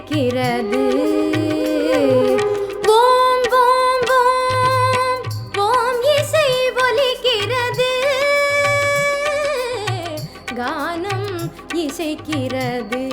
இசைக்கிறது. ஓம் ஓம் ஓம் ஓம் இசை ஒலிக்கிறது. கானம் இசைக்கிறது.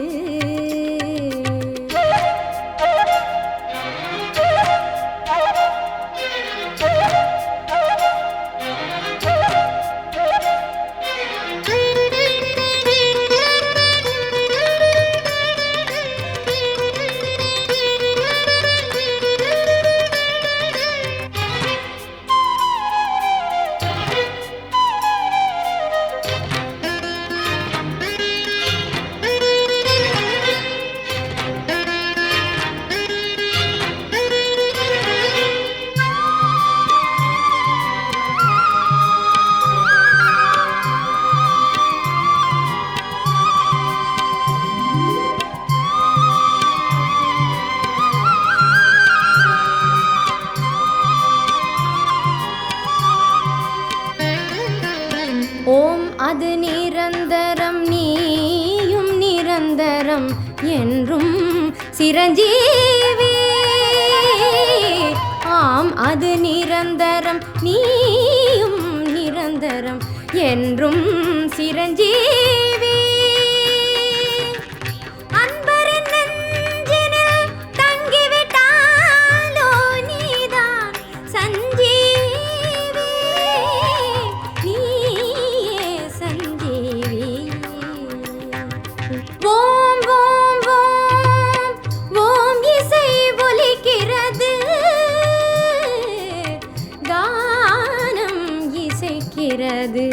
ஓம் அது நிரந்தரம், நீயும் நிரந்தரம் என்றும் சிரஞ்சீவி. ஆம் அது நிரந்தரம், நீயும் நிரந்தரம் என்றும் சிரஞ்சீவி. அன்பரின் நெஞ்சினில் தங்கிவிட்டாலோ நீதான் சஞ்சீவி. நீயே சஞ்சீவி. ஓம் ஓம் ஓம் ஓம் இசை ஒலிக்கிறது. கானம் இசைக்கிறது.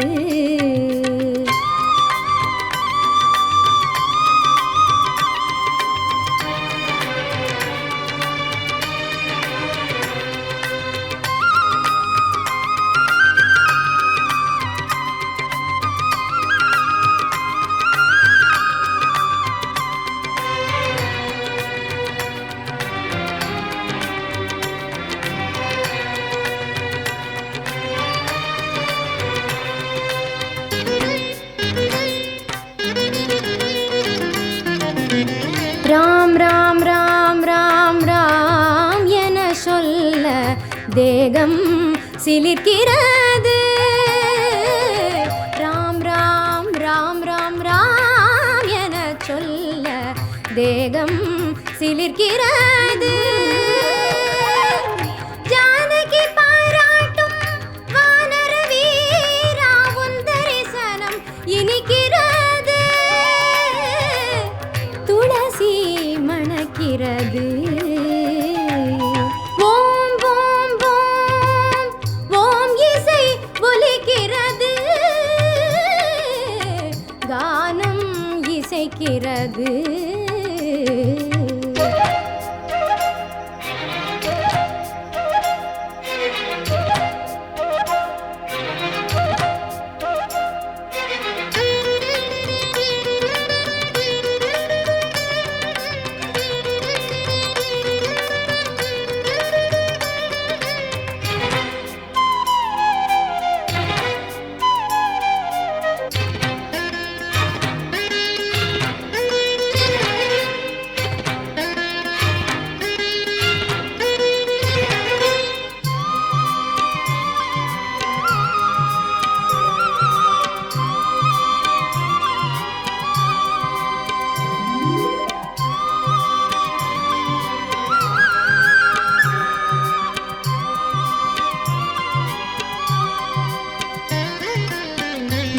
ராம் ராம் ராம் ராம் ராம் என சொல்ல தேகம் சிலிர்க்கிறது. ராம் ராம் ராம் ராம் ராம் என சொல்ல தேகம் சிலிர்க்கிறது. ஜானகி பாராட்டும் வானர வீரா உன் தரிசனம் இனிக்கிறது. துளசி மணக்கிறது. ஓம் ஓம் ஓம் ஓம் இசை ஒலிக்கிறது. கானம் இசைக்கிறது.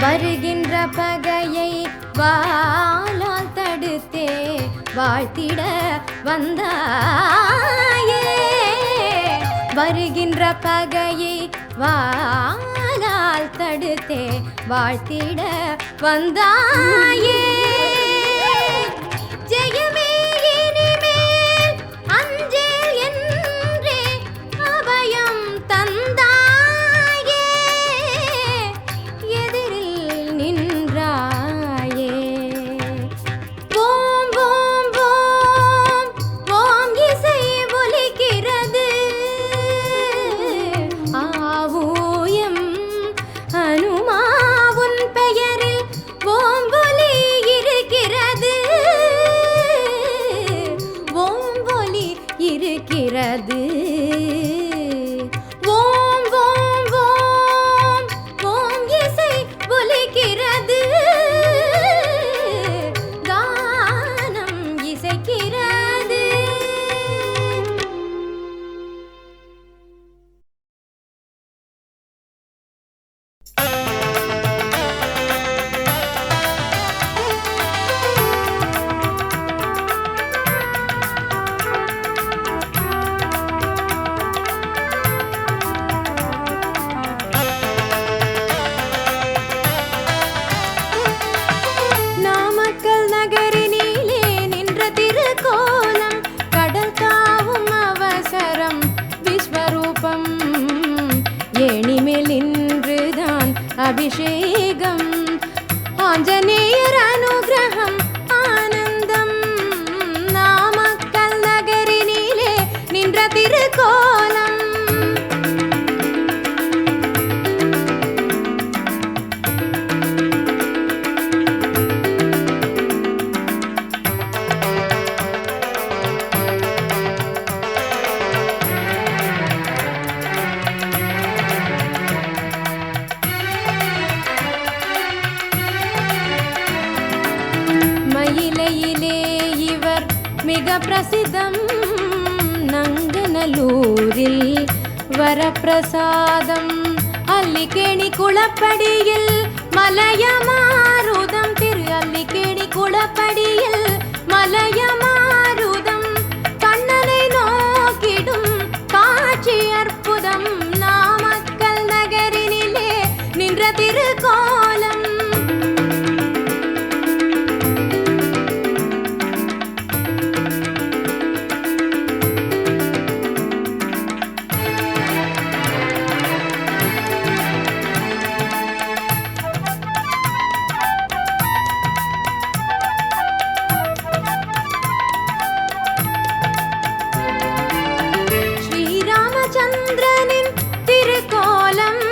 வருகின்ற பகையை வாளால் தடுத்தே வாழ்த்திட வந்தாயே. வருகின்ற பகையை வாளால் தடுத்தே வாழ்த்திட வந்தாயே. ஜெயமே இனிமேல் அஞ்சேல் என்றே அபயம் தந்தாயே. எதிரில் நின்றாயே. ஓம் ஓம் ஓம் ஓம் இசை ஒலிக்கிறது. ஆவூயம் அனுமாவுன் பெயரில் ஓம் ஒலி ஏணிமேல் நின்றுதான் அபிஷேகம் ஆஞ்சநேயர் அனுகிரகம் ஆனந்தம் நாமக்கல் நகரினிலே நின்ற திருக்கோலம் மயிலையிலே இவர் மிக பிரசித்தம் நங்கநல்லூரில் வரப்பிரசாதம் அல்லிக்கேணி குளப்படியில் மலையமாருதம் திரு அல்லிக்கேணி குளப்படியில் மலையமாருதம் கண்ணனை நோக்கிடும் காட்சி அற்புதம் நாமக்கல் நகரினிலே நின்ற திருக்கோலம் சந்திரனின் திருக்கோலம்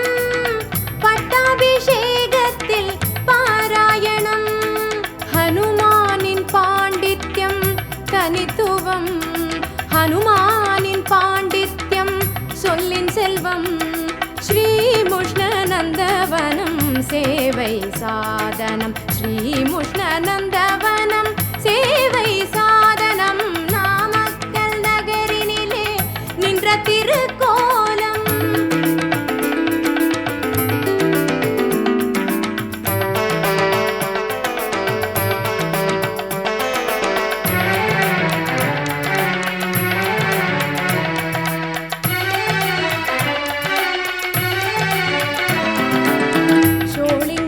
பட்டாபிஷேகத்தில் பாராயணம் ஹனுமானின் பாண்டித்யம் தனித்துவம் ஹனுமானின் பாண்டித்யம் சொல்லின் செல்வம் ஸ்ரீமுஷ்ணநந்தவனம் சேவை சாதனம் ஸ்ரீமுஷ்ணநந்தவனம் சேவை சாதனம் நாமக்கல் நகரினிலே நின்ற திருக்கோலம்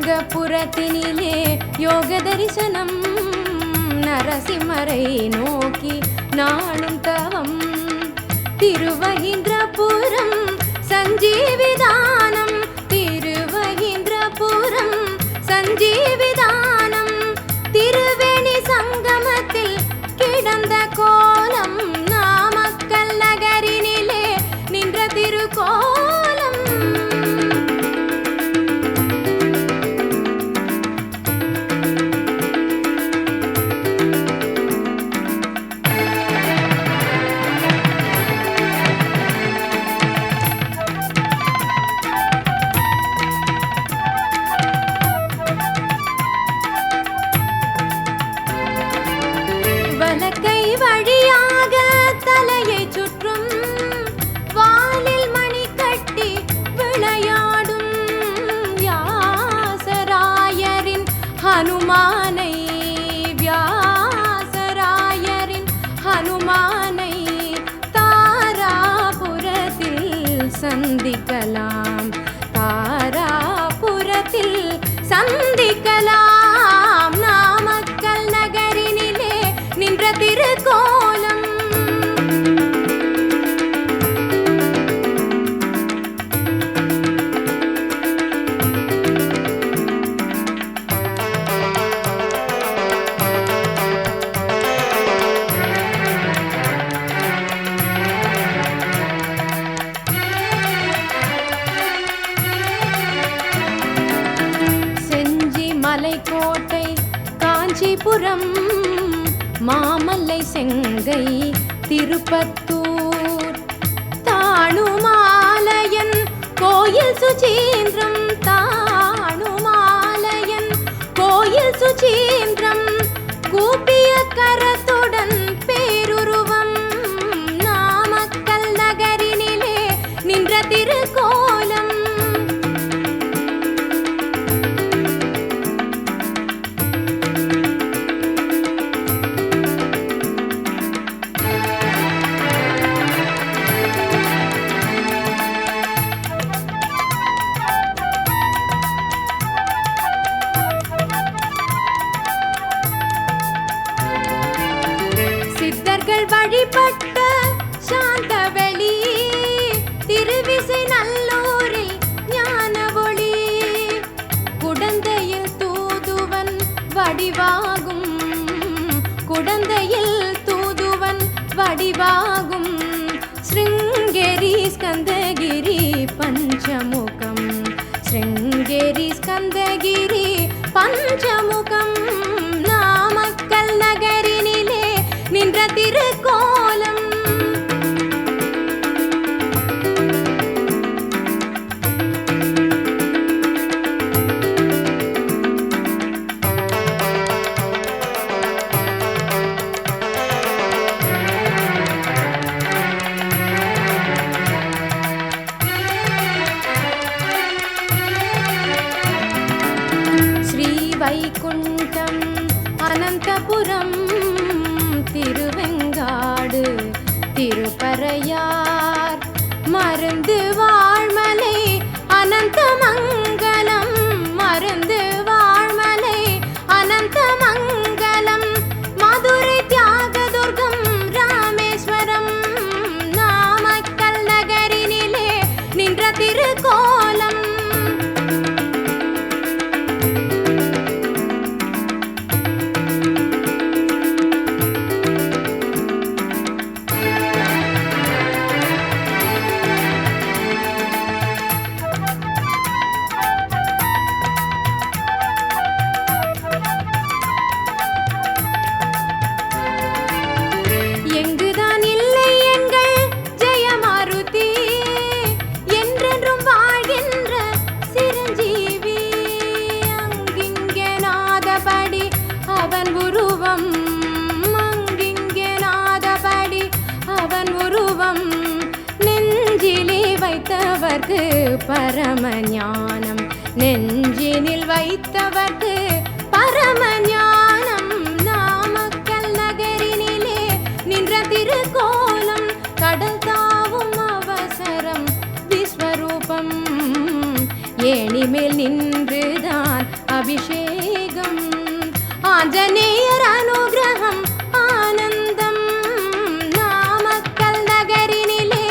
சோளிங்கபுரத்தினிலே யோக தரிசனம் நரசிம்மரை நோக்கி நாளும் தவம் திருவஹீந்திரபுரம் சஞ்சீவிதானம் திருவஹீந்திரபுரம் சஞ்சீவிதானம் திருவேணி சங்கமத்தில் கிடந்த கோலம் நாமக்கல் நகரினிலே நின்ற திருக்கோலம் வலக்கை வழியாக தலையை சுற்றும் வாலில் மணி கட்டி விளையாடும் வியாசராயரின் ஹனுமானை வியாசராயரின் ஹனுமானை தாராபுரத்தில் சந்திக்கலாம் தாராபுரத்தில் சந்திக்கலாம் நாமக்கல் நகரினிலே நின்ற திருக்கோலம் செஞ்சி மலைக்கோட்டை காஞ்சிபுரம் மாமல்லை செங்கை திருப்பத்தூர் தாணுமாலயன் கோயில் சுசீந்திரம் தாணுமாலயன் கோயில் சுசீந்திரம் கூப்பிய கரத்துடன் பேருருவம் நாமக்கல் நகரினிலே நின்ற திருக்கோலம் ஸ்கந்தகிரி பஞ்சமுகம் ஸ்ருங்கேரி ஸ்கந்தகிரி பஞ்சமுகம் நாமக்கல் நகரினிலே நின்ற திருக்கோலம் வைகுண்டம் அனந்தபுரம் திருவெங்காடு திருப்பறையார் மருந்து வாழ்மலை அனந்தமங்கலம் மருந்து வாழ்மலை அனந்தமங்கலம் மதுரை தியாகதுர்கம் ராமேஸ்வரம் நாமக்கல் நகரினிலே நின்ற திருக்கோலம் நெஞ்சிலே வைத்தவர்க்கு பரமஞானம் நெஞ்சினில் வைத்தவர்க்கு பரமஞானம் நாமக்கல் நகரினிலே நின்ற திருக்கோலம் கடல் தாவும் அவசரம் விஸ்வரூபம் ஏணிமேல் நின்றுதான் அபிஷேகம் ஆஞ்சநேயர் அனுகிரகம் ஆனந்தம் நாமக்கல் நகரினிலே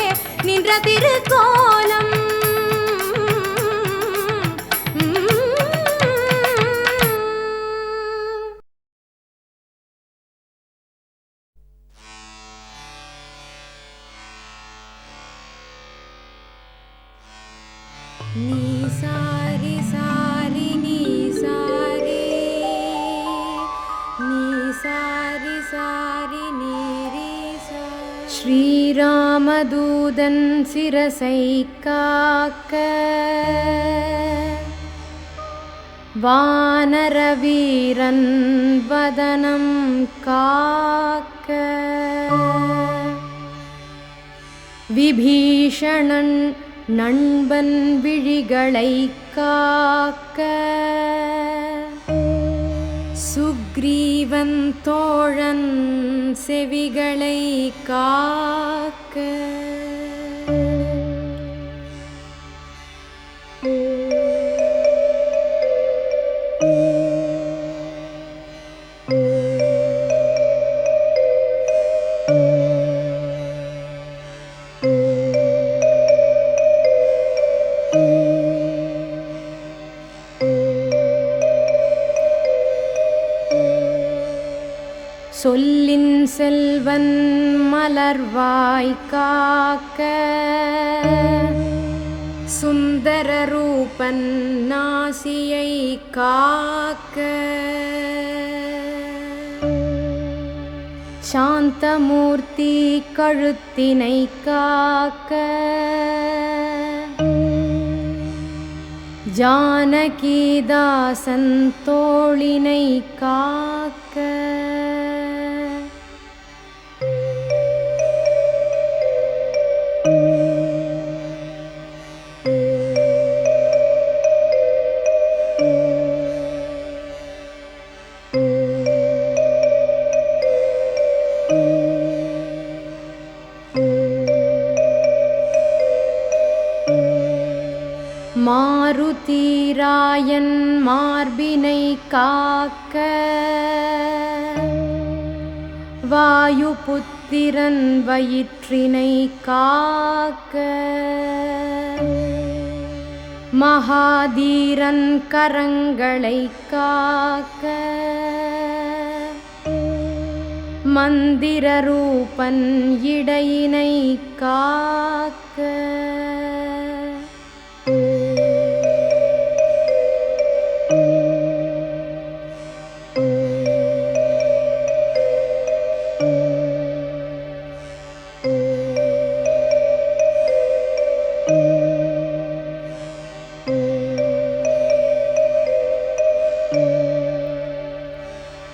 நின்ற திருக்கோலம் நீ சாரி சாரி நீ சாரி நீ சாரி சாரி நீரி ஸ்ரீராமதூதன் சிரசை காக்க வானரவீரன் வதனம் காக்க விபீஷணன் நண்பன் விழிகளை காக்க சுக்ரீவன் தோழன் செவிகளை காக்க சொல்லின் செல்வன் மலர்வாய் காக்க சுந்தர ரூபன் நாசியை காக்க சாந்தமூர்த்தி கழுத்தினை காக்க ஜானகிதாசன் தோளினை காக்க மாருதீராயன் மார்பினை காக்க வாயுபுத்திரன் வயிற்றினை காக்க மகாதீரன் கரங்களை காக்க மந்திர ரூபன் இடையினை காக்க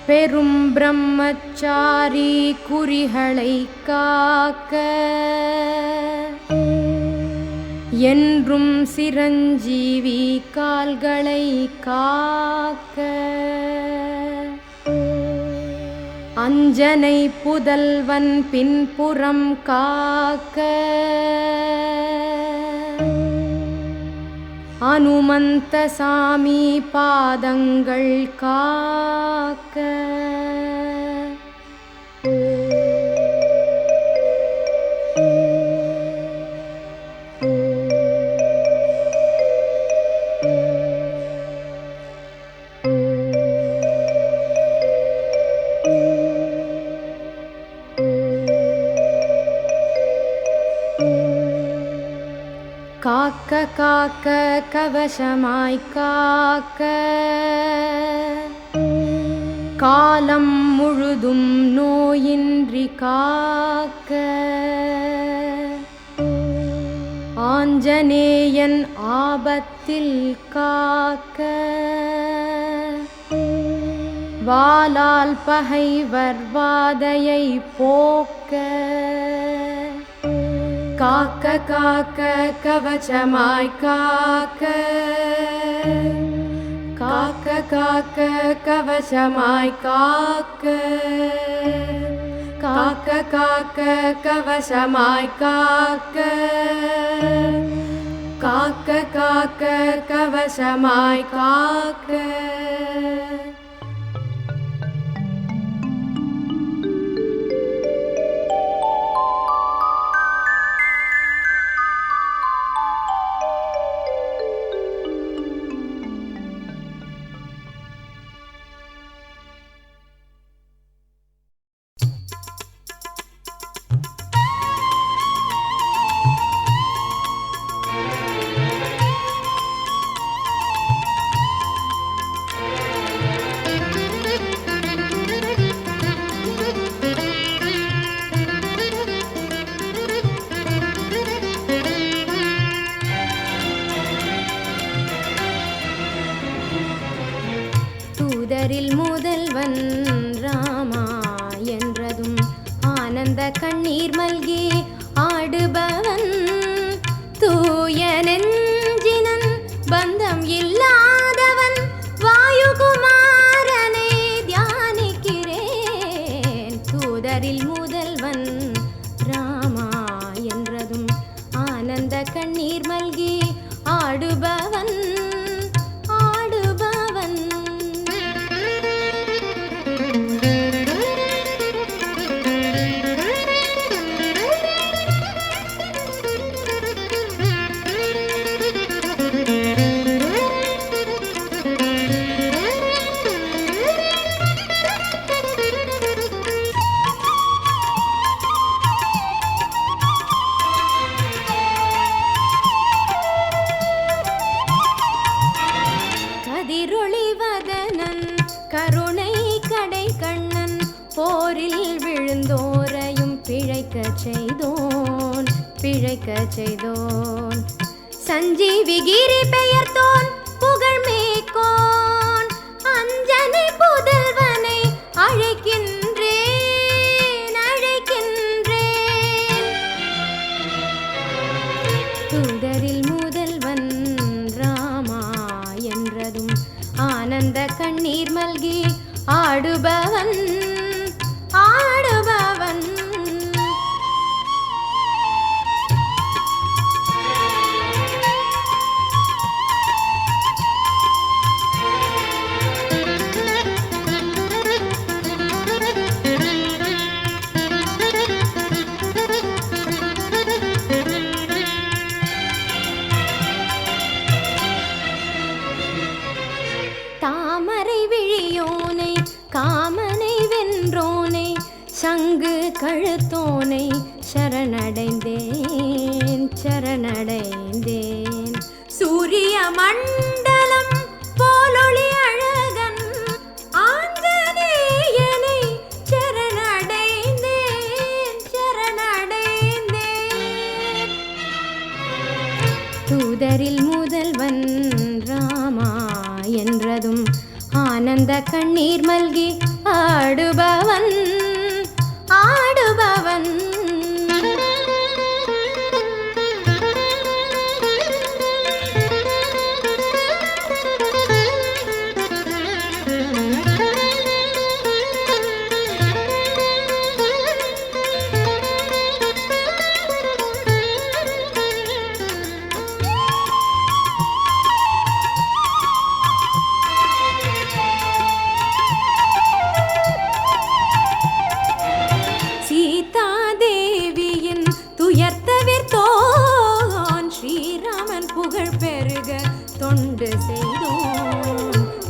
பெரும் பிரம்மச்சாரி குறிகளை காக்க என்றும் சிரஞ்சீவி கால்களை காக்க அஞ்சனை புதல்வன் பின்புறம் காக்க அனுமந்த சாமி பாதங்கள் காக்க காக்க காக்க கவசமாய் காக்க காலம் முழுதும் நோயின்றி காக்க ஆஞ்சநேயன் ஆபத்தில் காக்க வாளால் பகைவர் வாதையை போக்க காக்க காக்க கவசமாய் காக்க காக்க காக்க கவசமாய் காக்க காக்க காக்க கவசமாய் காக்க காக்க காக்க கவசமாய் காக்க தூதரில் முதல்வன் ராமா என்றதும் ஆனந்த கண்ணீர் மல்கி ஆடுபவன் தூய நெஞ்சினன் பந்தம் இல்லாதவன் வாயுகுமாரனை தியானிக்கிறேன். தூதரில் முதல்வன் ராமா என்றதும் ஆனந்த கண்ணீர் மல்கி ஆடுபவன் கதிரொளிவதனன் கருணை கடை கண்ணன் போரில் விழுந்தோரையும் பிழைக்கச் செய்தோன் சஞ்சீவிகிரி பெயர்த்தோன் புகழ்மேக்கோன் அஞ்சனை புதல்வனை அழைக்கின்றேன். தூதரில் முதல்வன் ராமா என்றதும் ஆனந்த கண்ணீர் மல்கி ஆடுபவன் தாமரை விழியோனை காமனை வென்ற சங்கு கழுத்தோனை சரணடைந்தேன் சரணடைந்தேன். சூரிய மண்டலம் போலொளி அழகன் ஆஞ்சநேயனை சரணடைந்தேன் சரணடைந்தேன். தூதரில் முதல்வன் ராமா என்றதும் ஆனந்த கண்ணீர் மல்கி ஆடுபவன் ஆடுபவன்.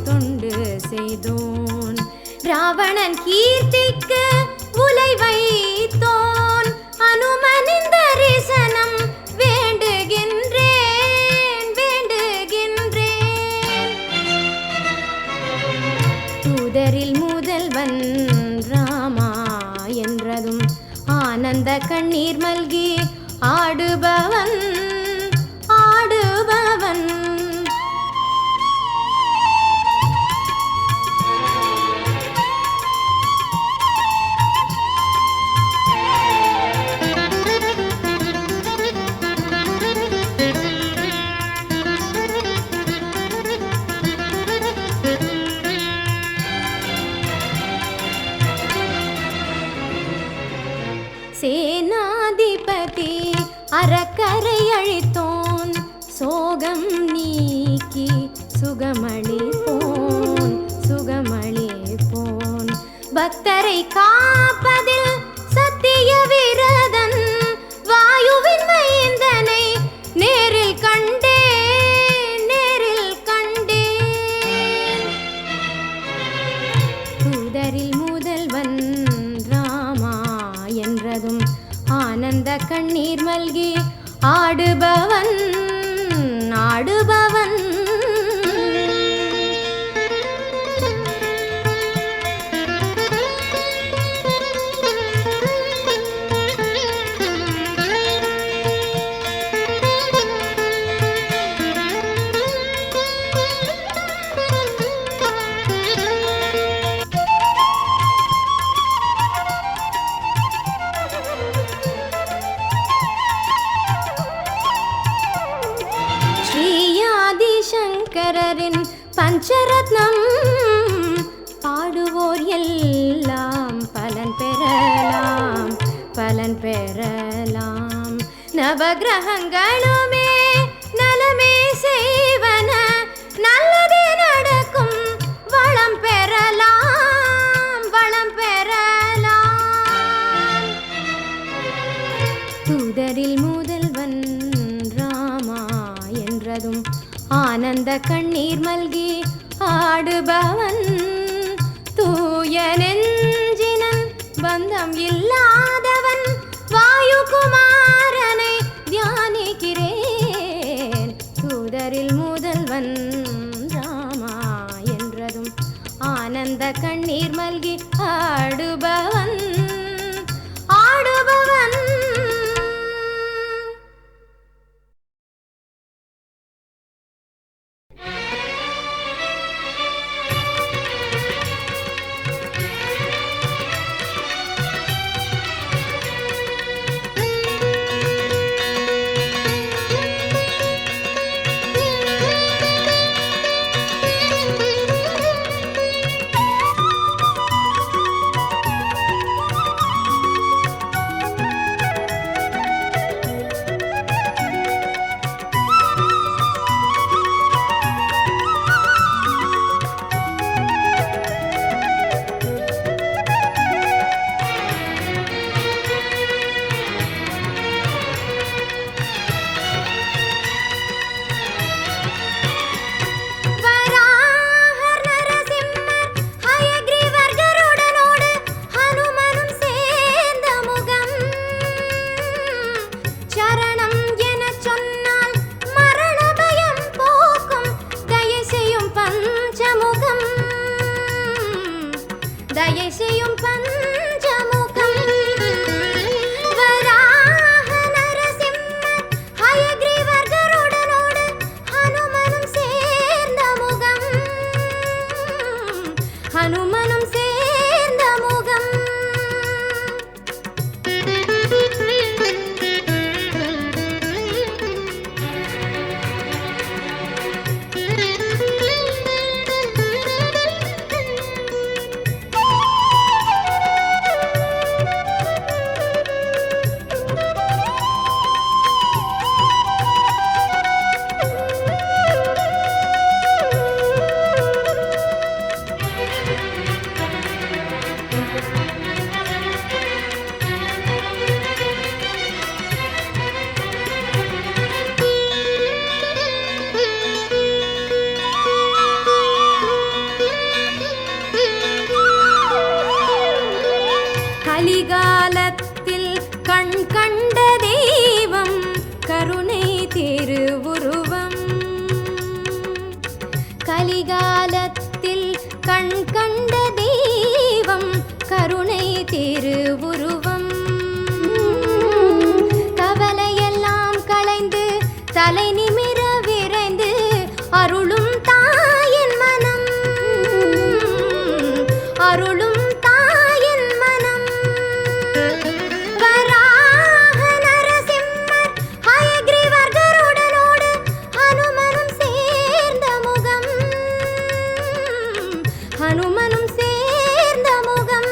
தொண்டு செய்தோன் ராவணன் கீர்த்திக்கு உலை வைத்தோன் அனுமனின் தரிசனம் வேண்டுகின்றேன் வேண்டுகின்றேன். தூதரில் முதல்வன் ராமா என்றதும் ஆனந்த கண்ணீர் மல்கி ஆடுபவன் ஆடுபவன். சேனாதிபதி அறக்கரை அழித்தோன் சோகம் நீக்கி சுகமளிப்போன் பக்தரை காப்பதில் சத்திய விரதன் வாயுவின் மைந்தனை நேரில் கண்டேன் நேரில் கண்டேன். தூதரில் முதல்வன் ராமா என்றதும் ஆனந்த கண்ணீர் மல்கி ஆடுபவன் ஆடுபவன். சங்கரரின் பஞ்சரத்னம் பாடுவோர் எல்லாம் பலன் பெறலாம். நவகிரகங்களுமே நலமே செய்வன நல்லதே நடக்கும் வளம் பெறலாம் வளம் பெறலாம். தூதரில் முதல்வன் ராமா என்றதும் ஆனந்த கண்ணீர் மல்கி ஆடுபவன் தூய நெஞ்சினன் பந்தம் இல்லாதவன் வாயுகுமாரனை தியானிக்கிறேன். தூதரில் முதல்வன் ராமா என்றதும் ஆனந்த கண்ணீர் மல்கி ஆடுபவன் ஆடுபவன். கலிகாலத்தில் கண் கண்ட தெய்வம் கருணை திருவுருவம். கவலையெல்லாம் களைந்து தலை நிமிர விரைந்து அருளும் தாயின் மனம், அருளும் தாயின் மனம். வராக நரசிம்மர் ஹயக்ரீவர் கருடனோடு ஹனுமனும் சேர்ந்த முகம், ஹனுமனும் சேர்ந்த முகம்.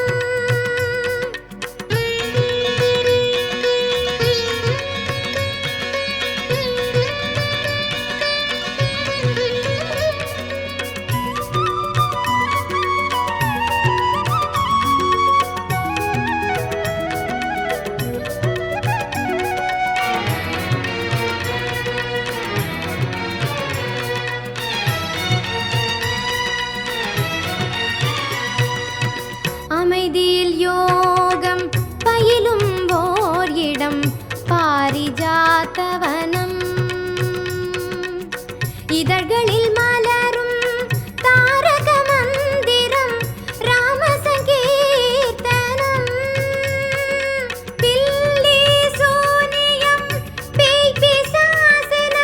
அமைதியில் யோகம் பயிலும் ஓர் இடம் பாரிஜாத்தவனம். இதழ்களில் மலரும் தாரக மந்திரம் ராம சங்கீர்த்தனம். பில்லி சூனியம் பேய் பிசாசென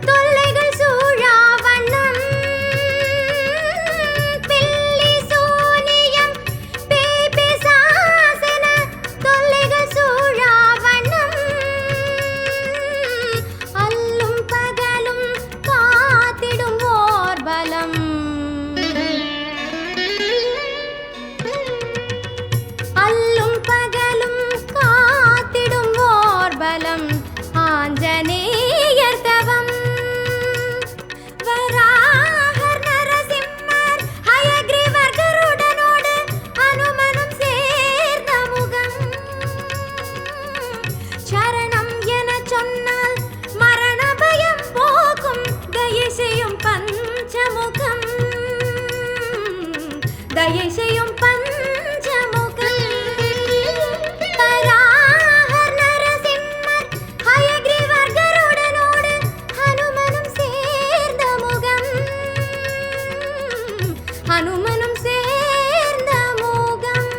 தொல்லைகள் சூழா வண்ணம். பில்லி சூனியம் பேய் பிசாசென தொல்லைகள் சூழா வண்ணம். அல்லும் பகலும் காத்திடும் ஓர் பலம், அல்லும் பகலும் காத்திடும் ஓர் பலம் ஆஞ்சநேயர் தவம். வராகர் நரசிம்மர் ஹயக்ரீவர் கருடனோடு ஹனுமனும் சேர்ந்த முகம். சரணம் என சொன்னால் மரண பயம் போக்கும் தயை செய்யும் பஞ்சமுகம், தயை செய்யும் பஞ்சமுகம். வராகர் நரசிம்மர் ஹயக்ரீவர் கருடனோடு ஹனுமனும் சேர்ந்த முகம், ஹனுமனும் சேர்ந்த முகம்.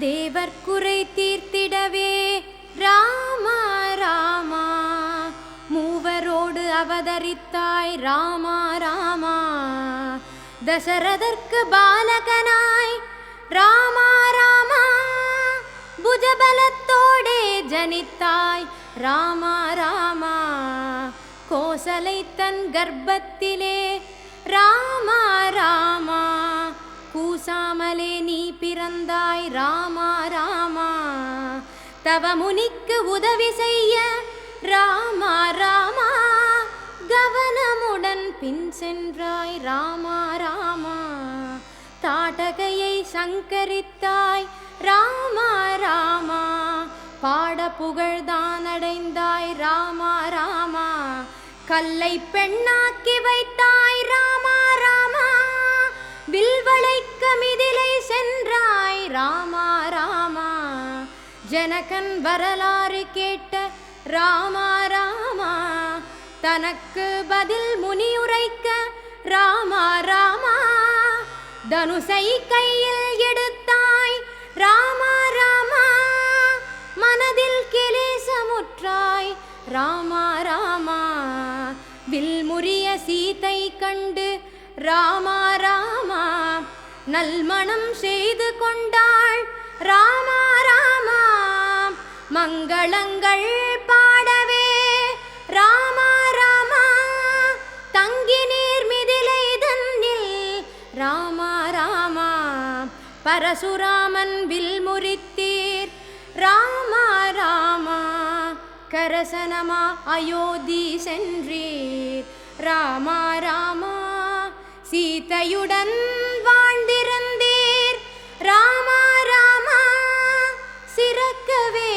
தேவர் குறை தீர்த்திடவே ராமா ராமா, மூவரோடு அவதரித்தாய் ராமா ராமா. தசரதற்கு பாலகனாய் ராமா ராமா, புஜபலத்தோடே ஜனித்தாய் ராமா ராமா. கோசலை தன் கர்ப்பத்திலே ராமா ராமா, கூசாமலே நீ பிறந்தாய் ராமா ராமா. தவமுனிக்கு உதவி செய்ய ராமா ராமா, கவனமுடன் பின் சென்றாய் ராமா ராமா. தாடகையை சங்கரித்தாய் ராமா ராமா, பாட புகழ்தான் அடைந்தாய் ராமா ராமா. கல்லை பெண்ணாக்கி வைத்தாய் ராமா ராமா, வில்வளைக்க மிதிலை சென்றாய் ராமா ராமா. ஜனகன் வரலாறு கேட்ட ராமா ராமா, தனக்கு பதில் முனியுரைக்க ராமா ராமா. தனுசை கையில் எடுத்தாய் ராமா ராமா, மனதில் கிலேசமுற்றாய் ராமா ராமா. வில்முறிய சீதை கண்டு ராமா ராமா, நல்மணம் செய்து கொண்டாள் ராமா ராமா. மங்களங்கள் பாடவே ராமா ராமா, தங்கி நீர் மிதிலை தன்னில் ராமா ராமா. பரசுராமன் வில் முறித்தீர் ராமா ராமா, கரசனமா அயோத்தி சென்றீர் ராமா ராமா. சீதையுடன் வாழ்ந்திருந்தீர் ராமா ராமா, சிறக்கவே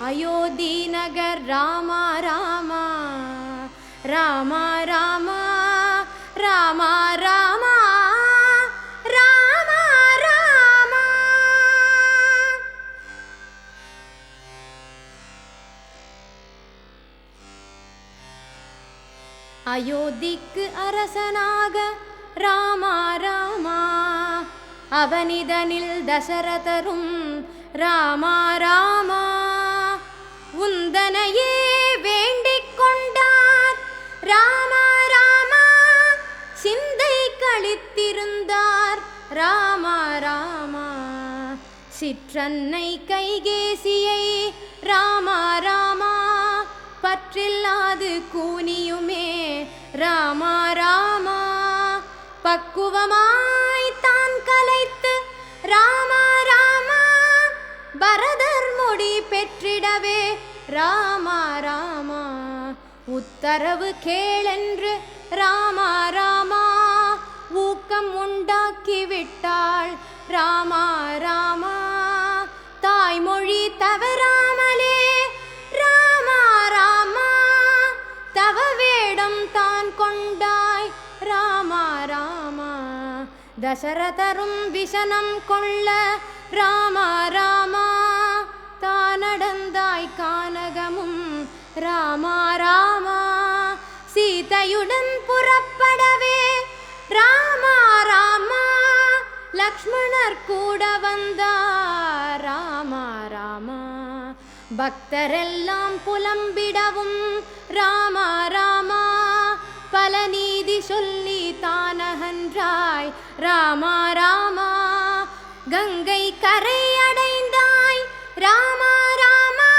அயோத்தி நகர் ராமா ராமா. ராமா ராமா அயோத்திக்கு அரசனாக ராமா ராமா அவனிதனில் தசரதரும் ராமா ராமா உந்தனையே வேண்டிக் கொண்டார் ராமா ராமா சிந்தை கழித்திருந்தார் ராமா ராமா சிற்றன்னை கைகேசியை ராமா ராமா பற்றில்லாது கூனியுமே ராமா ராமா பக்குவமாய் தான் கலைத்து ராமா ராமா பரதர் முடி பெற்றிடவே ராமா ராமா உத்தரவு கேளென்று ராமா ராமா ஊக்கம் உண்டாக்கி விட்டாள் ராமா ராமா தாய்மொழி தவறாமலே ராமா ராமா தவ வேடம் தான் கொண்டாய் ராமா ராமா தசரதரும் விசனம் கொள்ள ராமா ராமா தானடந்தாய் கானகமும் ராமா ராமா சீதையுடன் புறப்படவே ராமா ராமா லக்ஷ்மணர் கூட வந்தார் ராமா ராமா பக்தரெல்லாம் புலம்பிடவும் ராமா ராமா பல நீதி சொல்லி தானகன்றாய் ராமா ராமா கங்கை கரை அடைந்தாய் ராமா ராமா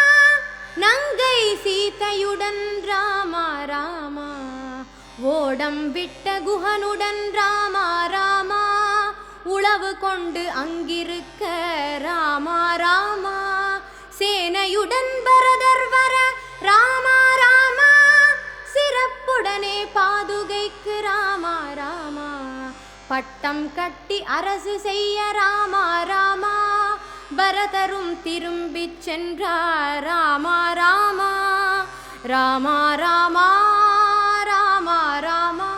நங்கை சீதையுடன் ராமா ராமா ஓடம் விட்ட குஹனுடன் ராமா ராமா உளவு கொண்டு அங்கிருக்க ராமா ராமா சேனையுடன் பரதர் வர ராமா ராமா சிறப்புடனே பாதுகைக்கு ராமா ராமா பட்டம் கட்டி அரசு செய்ய ராமா ராமா பரதரும் திரும்பிச் சென்றார் ராமா ராமா ராமா ராமா ராமா ராமா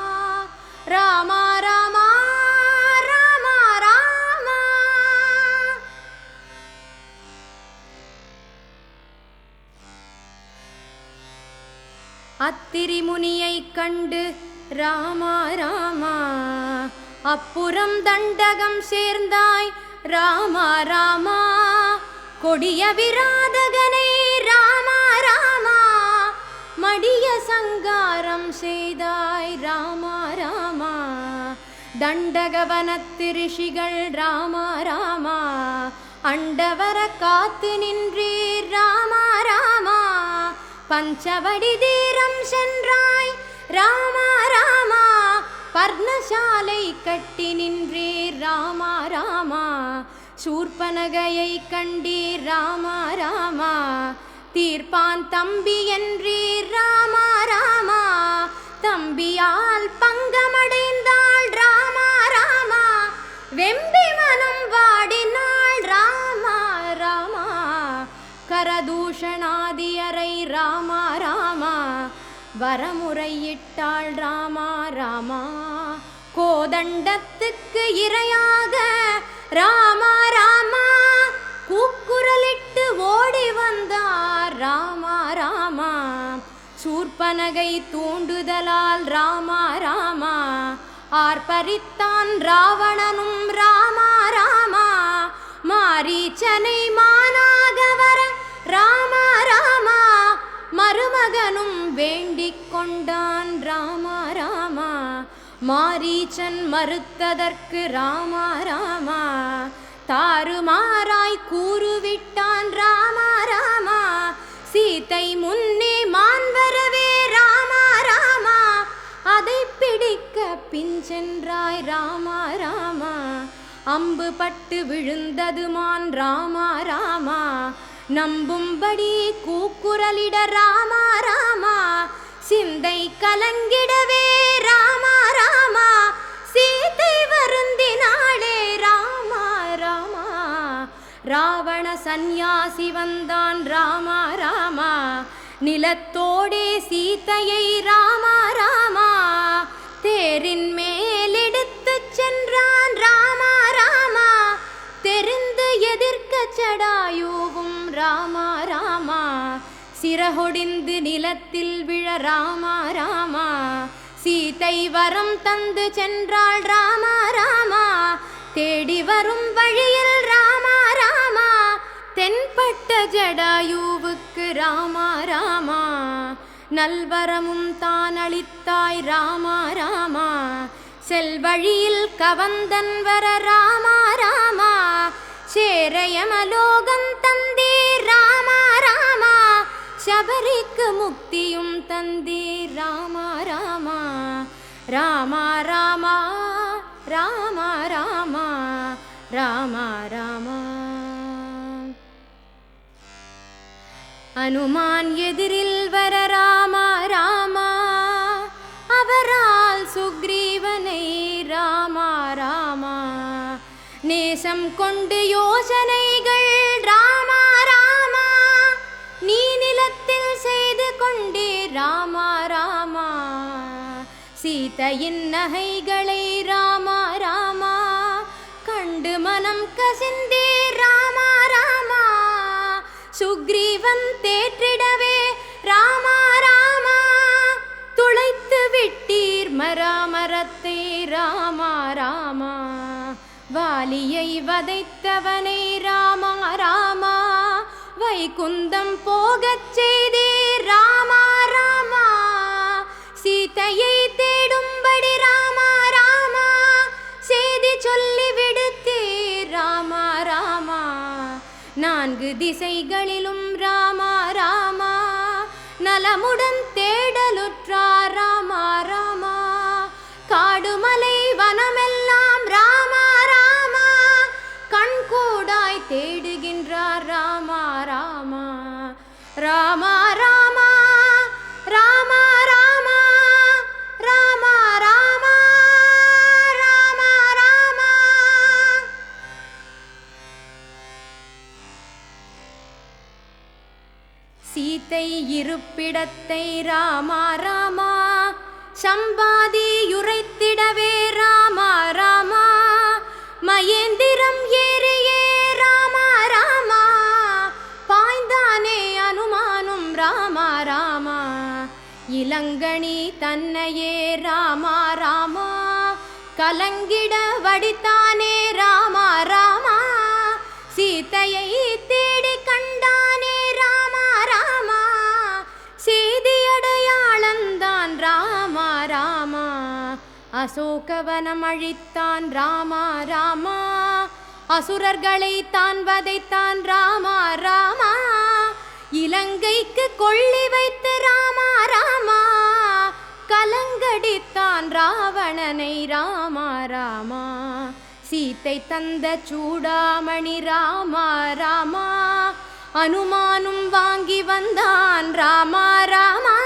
ராமா ராமா ராமா ராமா அத்திரி முனியை கண்டு ராமா ராமா அப்புறம் தண்டகம் சேர்ந்தாய் ராமா ராமா கொடிய விராதகனை ராமா ராமா மடிய சங்காரம் செய்தாய் ராமா ராமா தண்டகவனத்து ரிஷிகள் ராமா ராமா அண்டவர காத்து நின்றீர் ராமா ராமா பஞ்சவடி தீரம் சென்றாய் ராமா ராமா பர்ணசாலை கட்டி நின்றீர் ராமா ராமா சூர்பனகையை கண்டீர் ராமா ராமா தீர்ப்பான் தம்பி என்றீர் ராமா ராமா தம்பியால் பங்கமடைந்தாள் ராமா ராமா வெம்பி மனம் வாடினாள் ராமா ராமா கரதூஷணாதியரை ராமா ராமா வரமுறையிட்டாள் ராமா ராமா கோதண்டத்துக்கு இரையாக ராமா ராமா கூக்குரலிட்டு ஓடி வந்தார் ராமா ராமா சூர்பனகை தூண்டுதலால் ராமா ராமா ஆர்ப்பரித்தான் ராவணனும் ராமா ராமா மாரீச்சனை மானாக வர ராமா ராமா மருமகனும் வேண்டிக் கொண்டான் ராமா ராமா மாரீச்சன் மறுத்ததற்கு ராமா ராமா தாறுமாறாய் கூறுவிட்டான் ராமா ராமா சீதை முன்னே மான் வரவே ராமா ராமா அதை பிடிக்க பின் சென்றாய் ராமா ராமா அம்பு பட்டு விழுந்தது மான் ராமா ராமா நம்பும்படி கூக்குரலிட ராமா ராமா சிந்தை கலங்கிடவே ராமா ராமா சீதை வருந்தினாளே ராமா ராமா ராவண சந்நியாசி வந்தான் ராமா ராமா நிலத்தோடே சீதையை ராமா ராமா தேரின் மேலெடுத்துச் சென்றான் ராமா ராமா தெரிந்து எதிர்க்க சடாயுவும் ராமா ராமா சிறகொடிந்து நிலத்தில் விழ ராமா ராமா சீதை வரம் தந்து சென்றாள் ராமா ராமா, தேடி வரும் வழியில் ராமா ராமா, தென்பட்ட ஜடாயுவுக்கு ராமா ராமா, நல்வரமும் தான் அளித்தாய் ராமா ராமா, செல்வழியில் கவந்தன் வர ராமா ராமா, சேரயமலோகம் தந்தீர் ராமா ராமா, சபரிக்கு முக்தியும் தந்தீர் ராமா ராமா, ராமா ராமா ராமா ராமா ராமா ராமா. அனுமான் எதிரில் வர ராமா ராமா, அவரால் சுக்ரீவனை ராமா ராமா, நேசம் கொண்டு யோசனைகள் ராமா ராமா, நீ நிலத்தில் செய்து கொண்டே ராமா ராமா, சீதையின் நகைகளை ராமா ராமா, கண்டு மனம் கசிந்தே ராமா ராமா, சுக்ரீவன் தேற்றிடவே ராமா ராமா, துளைத்து விட்டீர் மராமரத்தை ராமா ராமா, வாலியை வதைத்தவனை ராமா ராமா, வைகுந்தம் போகச் செய்தீர் ராமா ராமா, சீதையை தேடும்படி ராமா ராமா, செய்தி சொல்லி விடுத்தீர் ராமா ராமா, நான்கு திசைகளிலும் ராமா ராமா, நலமுடன் தேடலுற்றார் ராமா ராமா, காடுமலை வனமெல்லாம் ராமா ராமா, கண்கூடாய் தேடுகின்றார் ராமா ராமா, ராமா ராமா ராமா ராமா ராமா ராமா ராமா ராமா. சீதை இருப்பிடத்தை ராமா ராமா, சம்பாதியுரைத்திடவே ராமா ராமா, மயேந்திரம் ஏறியே ராமா ராமா, பாய்ந்தானே அனுமானும் ராமா ராமா, இளங்கணி தன்னையே ராமா ராமா, கலங்கிட வடித்தானே ராமா ராமா, சீதையை தேடி கண்டானே ராமா ராமா, செய்தியடையாளந்தான் ராமா ராமா, அசோகவனம் அழித்தான் ராமா ராமா, அசுரர்களை தான் வதைத்தான் ராமா ராமா, இலங்கைக்கு கொள்ளி வைத்து ராமா ராமா, கலங்கடித்தான் ராவணனை ராமா ராமா, சீத்தை தந்த சூடாமணி ராமா ராமா, அனுமானும் வாங்கி வந்தான் ராமா ராமா,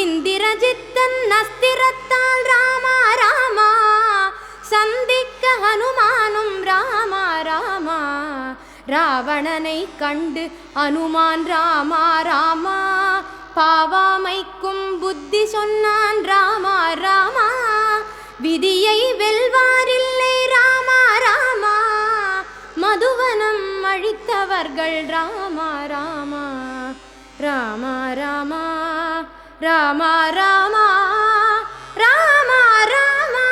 இந்திரஜித்தன் அஸ்திரத்தால் ராமா ராமா, சந்திக்க ஹனுமானும் ராமா ராமா, ராவணனை கண்டு அனுமான் ராமா ராமா, பாவாமைக்கும் புத்தி சொன்னான் ராமா ராமா, விதியை வெல்வாரில்லை ராமா ராமா, மதுவனம் அழித்தவர்கள் ராமா ராமா, ராமா ராமா ராமா ராமா ராமா ராமா.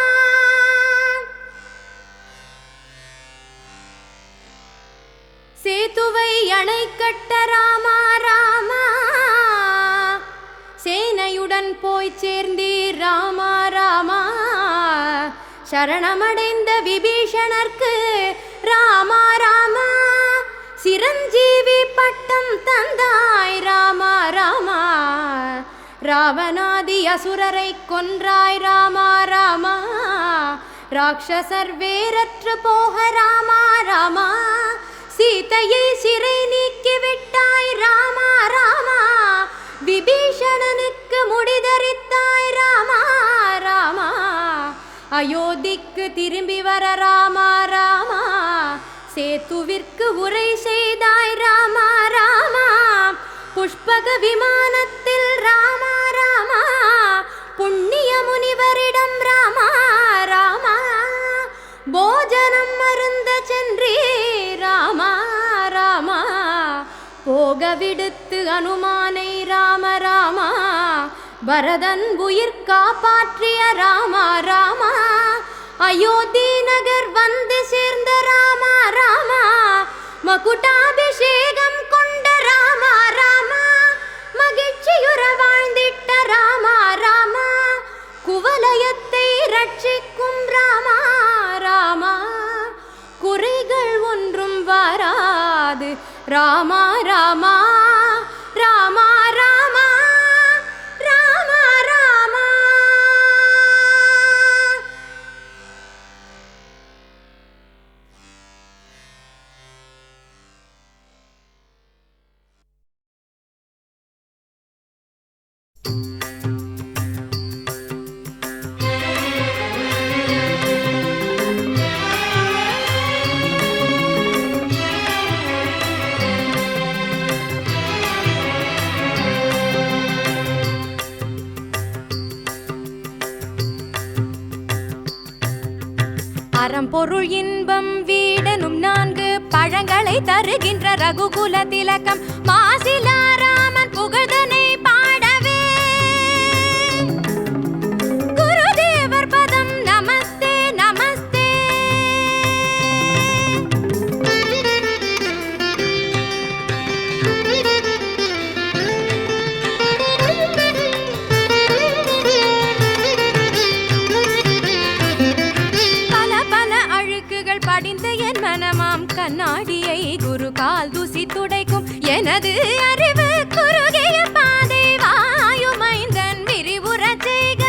சேதுவை அணை கட்ட ராமா ராமா, சேனையுடன் போய் சேர்ந்தீர் ராமா ராமா, சரணமடைந்த விபீஷணர்க்கு ராமா ராமா, சிரஞ்சீவி பட்டம் தந்தாய் ராமா ராமா, ராவணாதி அசுரரை கொன்றாய் ராமா ராமா, ராட்சசர் வேரற்று போக ராமா ராமா, சீதையை சிறை நீக்கி விட்டாய் ராமா ராமா, விபீஷணனுக்கு முடிதரித்தாய் ராமா ராமா, அயோத்திக்கு திரும்பி வர ராமா ராமா, சேத்துவிற்கு உரை செய்தாய் ராமா ராமா, புஷ்பக விமானத்தில் ராமா ராமா, புண்ணிய முனிவரிடம் ராமா ராமா, போஜனம் அருந்த சென்றே ராமா ராமா, போக விடுத்து அனுமானை ராம ராமா, பரதன் உயிர் காப்பாற்றிய ராமா ராமா, அயோத்தி நகர் வந்து சேர்ந்த ராமா ராமா, மகுடாபிஷேகம் கொண்ட ராமா ராமா, மகிழ்ச்சியுற வாழ்ந்திட்ட ராமா ராமா, குவலயத்தை ரட்சிக்கும் ராமா ராமா, குறைகள் ஒன்றும் வராது ராமா ராமா ராமா ராமா ராமா ராமா. அறம்பொருள் இன்பம் வீடனும் 4 பழங்களை தருகின்ற ரகுகுல திலகம் மாசிலா ராமன் புகழ்தனை பாடவே, குருதேவர் பதம் நமஸ்தே நமஸ்தே. படிந்த என் மனமாம் கண்ணாடியை குரு கால் தூசி துடைக்கும் எனது அறிவு குறுகிய பாதை வாயுமைந்தன் விரிவுற செய்க.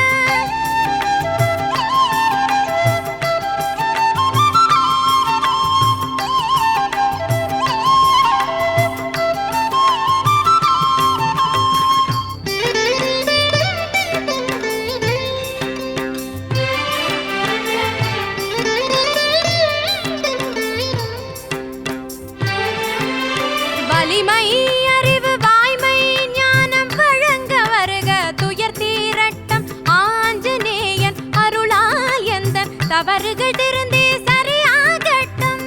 வலிமை அறிவு வாய்மை ஞானம் வழங்க வருக துயர் தீரட்டம் ஆஞ்சநேயன் அருளால் எந்தன் தவறுகள் திருந்தே சரியாகட்டும்.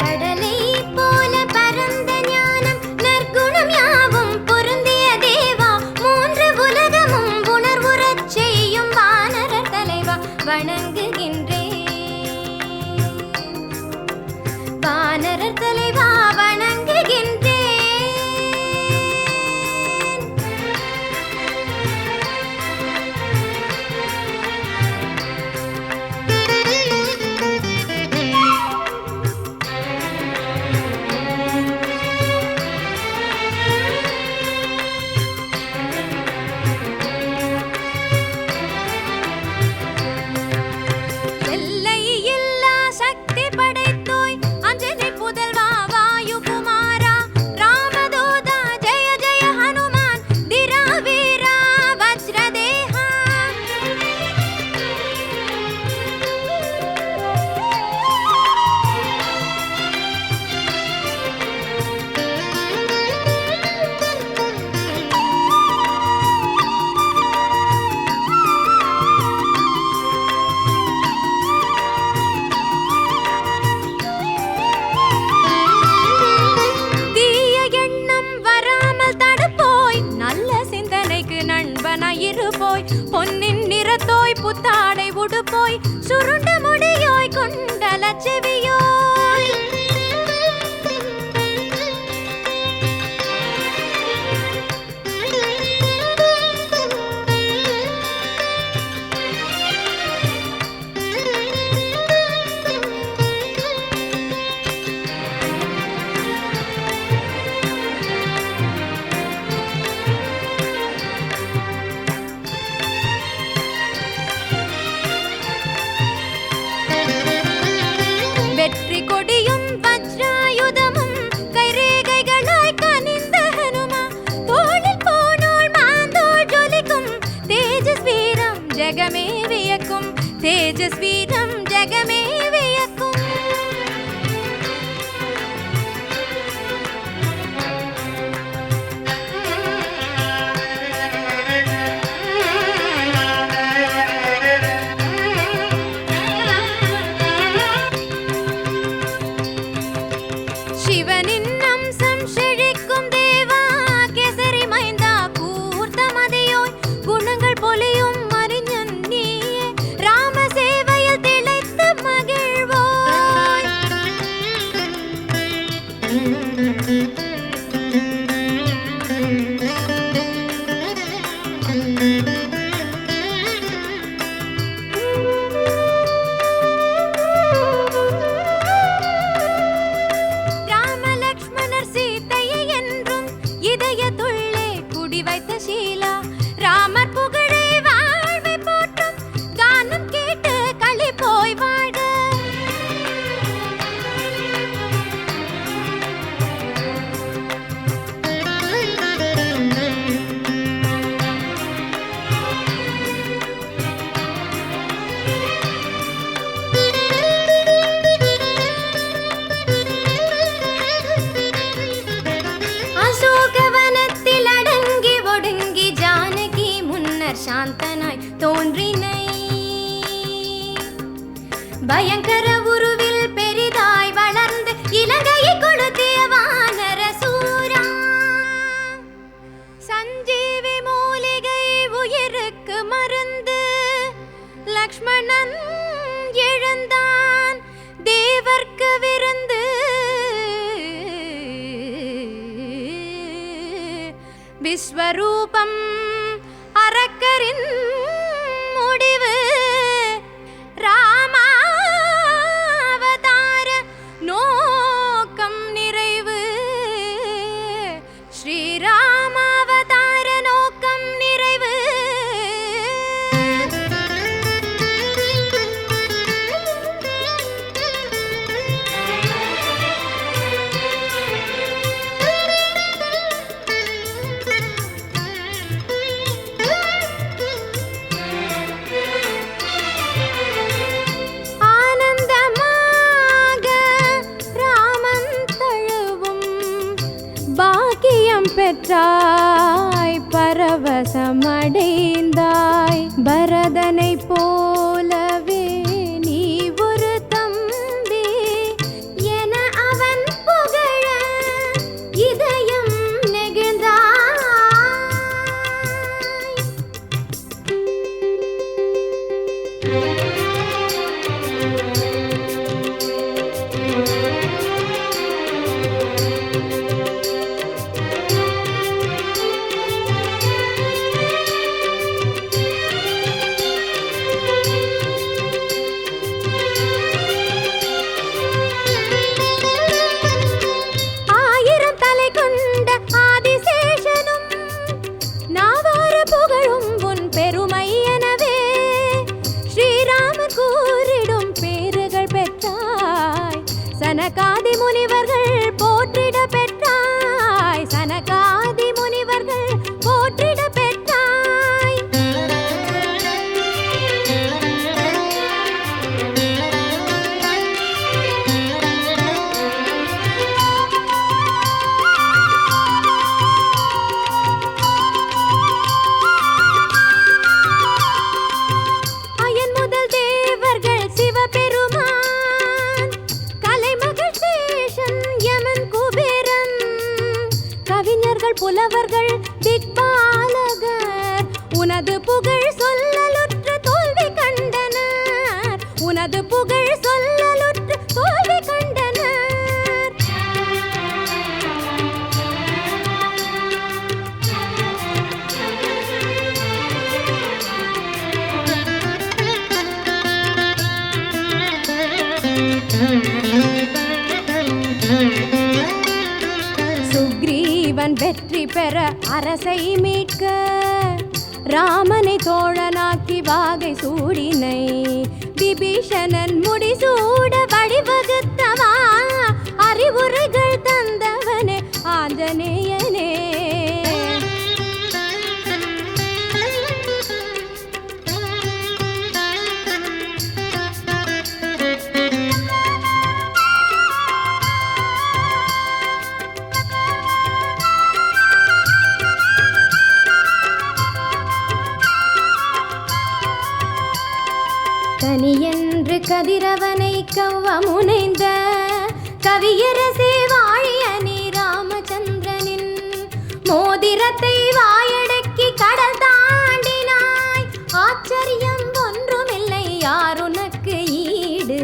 கடலை போல பரந்த ஞானம் நற்குணம் யாவும் சாந்தனாய் தோன்றினை பயங்கர உருவில் பெரிதாய் வளர்ந்து இலங்கையை கொளுத்திய வானர சூரா சஞ்சீவி மூலிகை உயிருக்கு மருந்து லக்ஷ்மணன் எழுந்தான் தேவர்க்கு விருந்து விஸ்வரூபம் அரக்கரின் முடிவு ராமாவதார நோக்கம் நிறைவு ஸ்ரீராமாவதார நோக்கம் நிறைவு பெற்றாய் பரவசமடைந்தாய் பரதனை போலவே நீ ஒரு தம்பி என அவன் புகழ இதயம் நெகிழ்ந்தாய் சனகாதி முனிவர்கள் போற்றிட பெற்றாய் சனகாதி முனிவர்கள் போற்றிட பெற்றாய் அயன் முதல் தேவர்கள் சிவபெருமான் கவிஞர்கள் புலவர்கள் திக்பாலகர் உனது புகழ் சொல்லலுற்று தோல்வி கண்டனர் உனது புகழ் சொல்லலுற்று தோல்வி கண்டனர் சுக்ரீவன் வெற்றி பெற அரசை மீட்க ராமனை தோழனாக்கி வாகை சூடினை விபீஷணன் முடிசூட வழிவகுத்தவா அறிவுரைகள் தந்தவனே ஆஞ்சநேயனே தனியென்று கதிரவனை கவ்வ முனைந்த கவியரசே வாழிய நீ ராமச்சந்திரனின் மோதிரத்தை வாயடக்கி கடல் தாண்டினாய் ஆச்சரியம் ஒன்றுமில்லை யாருனக்கு ஈடு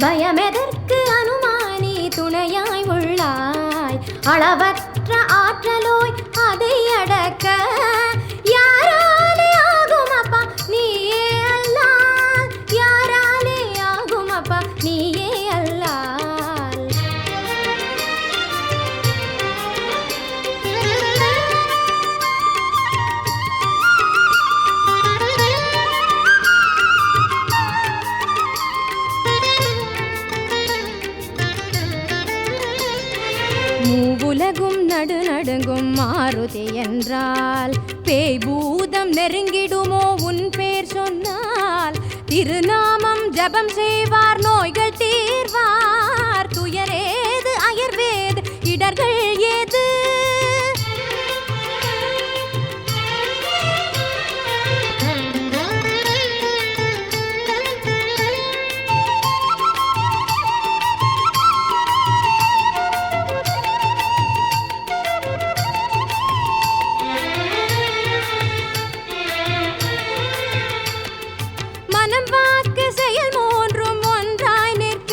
பயமெதற்கு அனுமானி துணையாய் உள்ளாய் அளவற்ற ஆற்றலோய் அதை அடக்க யாராலே ஆகும் அப்பா நீயே அல்லால் யாராலே ஆகும் அப்பா நீயே அல்லால் மூவுலகும் நடுநடுங்கும் மாருதி என்றால் பேய் பூதம் நெருங்கிடுமோ உன் பேர் சொன்னால் திருநாமம் ஜபம் செய்வார் நோய்கள் தீர்வார் துயரேது அயர்வேது இடர்கள் ஏது மனம் வாக்கு செயல் மூன்றும் ஒன்றாய் நிற்க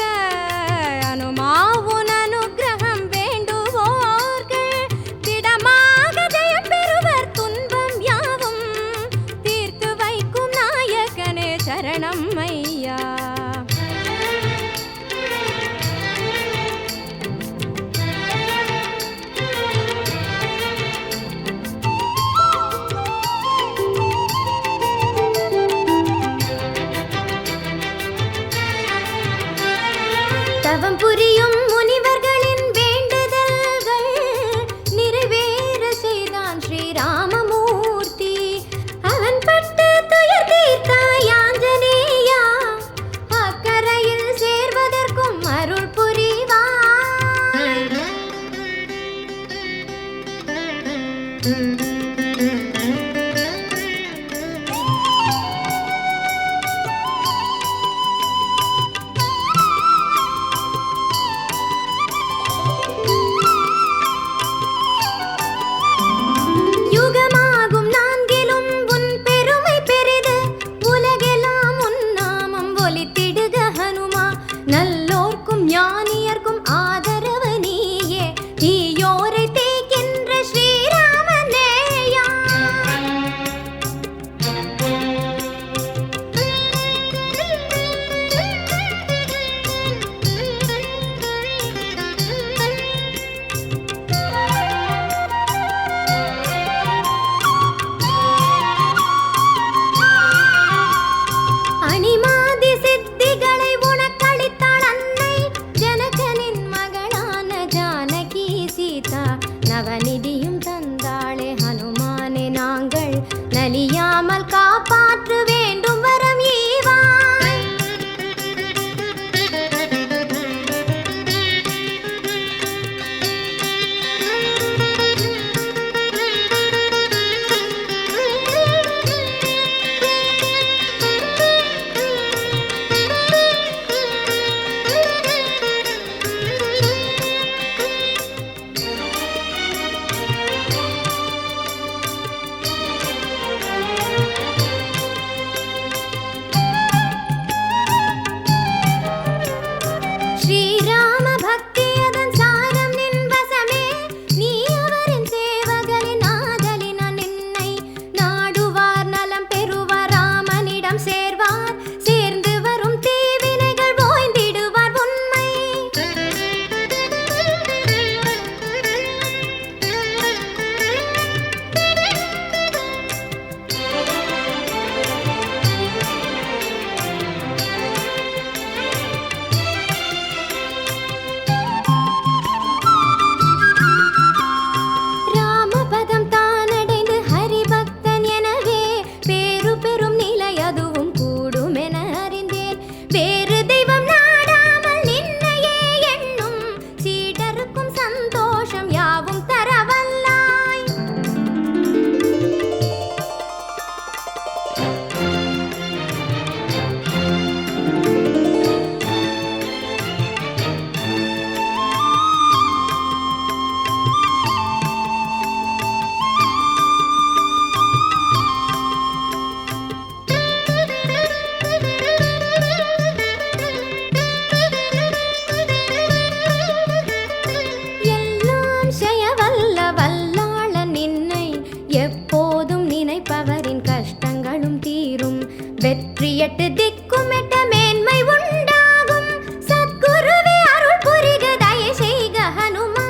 எப்போதும் நினைப்பவரின் கஷ்டங்களும் தீரும். வெற்றி 8 திக்கும் 8 மேன்மை உண்டாகும். சத்குருவே அருள் புரிக தயை செய்க ஹனுமா.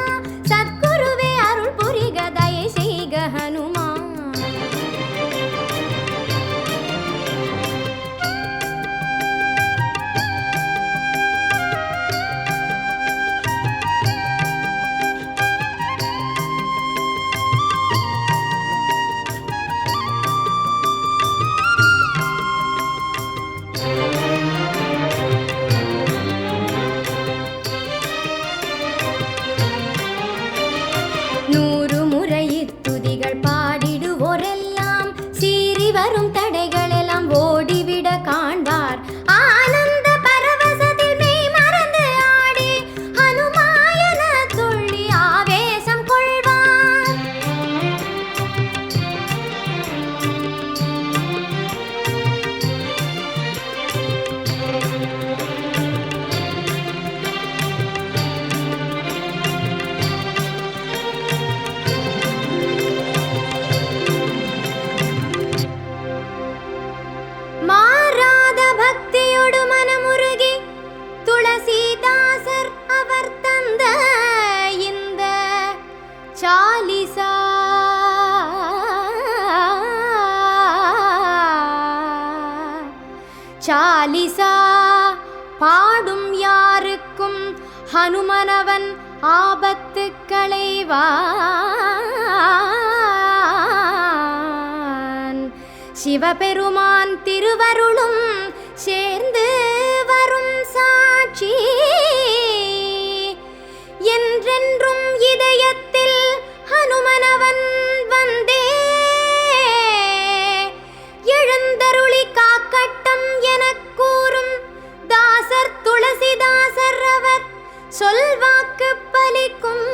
சத்குருவே அருள் புரிக தயை செய்க ஹனுமா. மாறாத பக்தியோடு மனமுருகி துளசிதாசர் அவர் தந்த இந்த சாலிசா சாலிசா பாடும் யாருக்கும் ஹனுமனவன் ஆபத்து களைவான். சிவபெருமான் திருவருளும் சேர்ந்து வரும் சாட்சி. என்றென்றும் இதயத்தில் ஹனுமனவன் வந்தே எழுந்தருளி காக்கட்டம் எனக் கூறும் தாசர் துளசிதாசர் அவர் சொல்வாக்கு பலிக்கும்.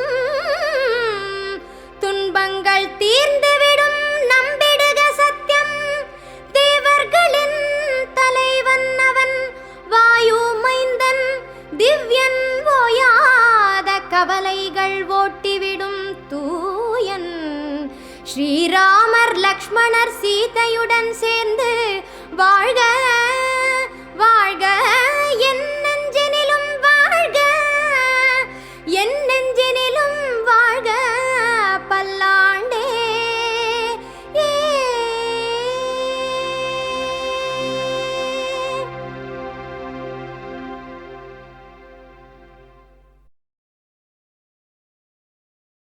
துன்பங்கள் தீர்ந்துவிடும் நம்பிடுக சத்தியம். தேவர்களின் தலைவன் அவன் வாயு மைந்தன் திவ்யன். ஓயாத கவலைகள் ஓட்டிவிடும் தூயன். ஸ்ரீராமர் லக்ஷ்மணர் சீதையுடன் சேர்ந்து வாழ்க வாழ்க